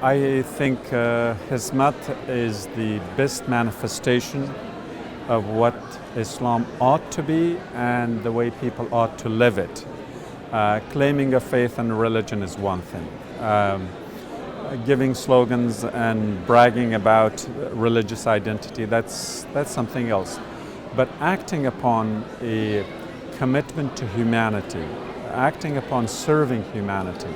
I think Hizmet is the best manifestation of what Islam ought to be and the way people ought to live it. Claiming a faith and religion is one thing. Giving slogans and bragging about religious identity, that's something else. But acting upon a commitment to humanity, acting upon serving humanity,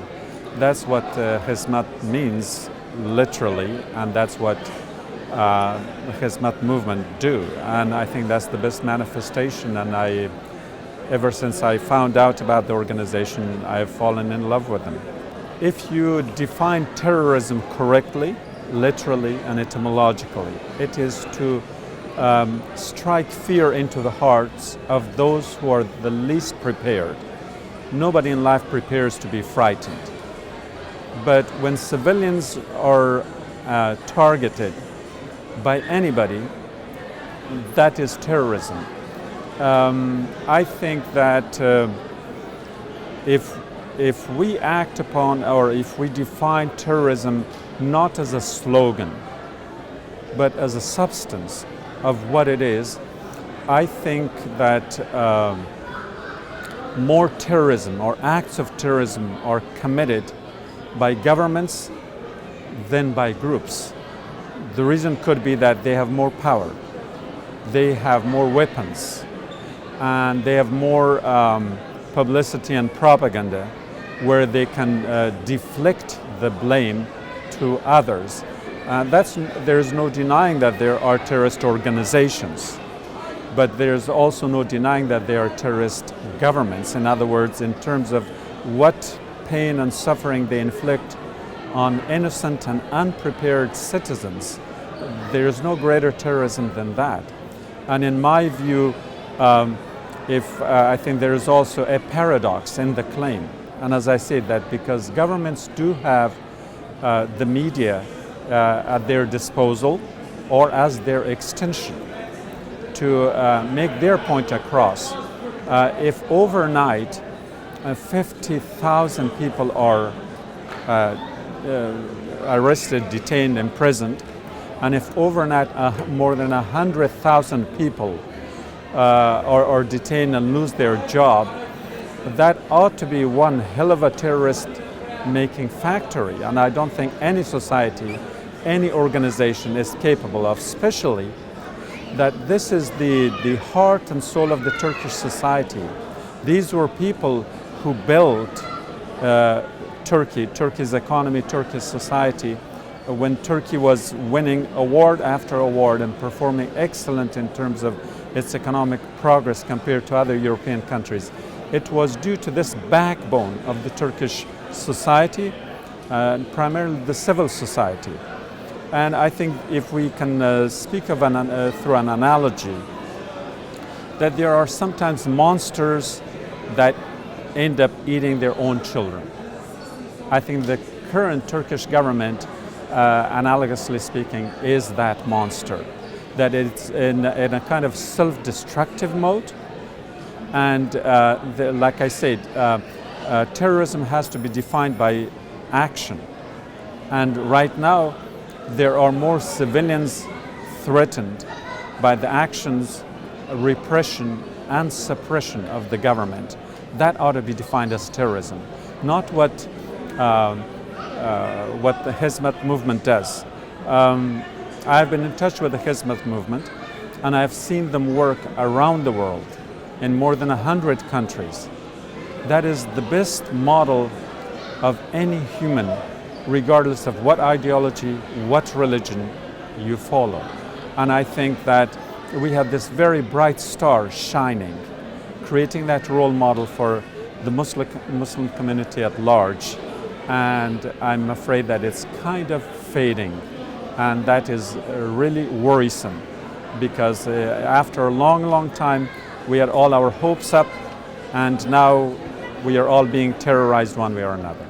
that's what Hizmet means literally, and that's what the Hizmet movement do. And I think that's the best manifestation, and ever since I found out about the organization, I have fallen in love with them. If you define terrorism correctly, literally and etymologically, it is to strike fear into the hearts of those who are the least prepared. Nobody in life prepares to be frightened. But when civilians are targeted by anybody, that is terrorism. I think that if we act upon, or if we define terrorism not as a slogan, but as a substance of what it is, I think that more terrorism or acts of terrorism are committed by governments than by groups. The reason could be that they have more power, they have more weapons, and they have more publicity and propaganda where they can deflect the blame to others. There's no denying that there are terrorist organizations, but there's also no denying that there are terrorist governments. In other words, in terms of what pain and suffering they inflict on innocent and unprepared citizens, there is no greater terrorism than that. And in my view, I think there is also a paradox in the claim. And as I said, that because governments do have the media at their disposal or as their extension to make their point across, if overnight 50,000 people are arrested, detained, imprisoned, and if overnight more than 100,000 people are detained and lose their job, that ought to be one hell of a terrorist-making factory. And I don't think any society, any organization is capable of, especially that this is the heart and soul of the Turkish society. These were people who built Turkey's economy, Turkey's society, when Turkey was winning award after award and performing excellent in terms of its economic progress compared to other European countries. It was due to this backbone of the Turkish society, primarily the civil society. And I think if we can speak of through an analogy, that there are sometimes monsters that end up eating their own children. I think the current Turkish government, analogously speaking, is that monster. That it's in a kind of self-destructive mode. And like I said, terrorism has to be defined by action. And right now, there are more civilians threatened by the actions, repression, and suppression of the government. That ought to be defined as terrorism, not what the Hizmet movement does. I've been in touch with the Hizmet movement, and I've seen them work around the world in more than 100 countries. That is the best model of any human, regardless of what ideology, what religion you follow. And I think that we have this very bright star shining, creating that role model for the Muslim community at large. And I'm afraid that it's kind of fading. And that is really worrisome, because after a long time, we had all our hopes up, and now we are all being terrorized one way or another.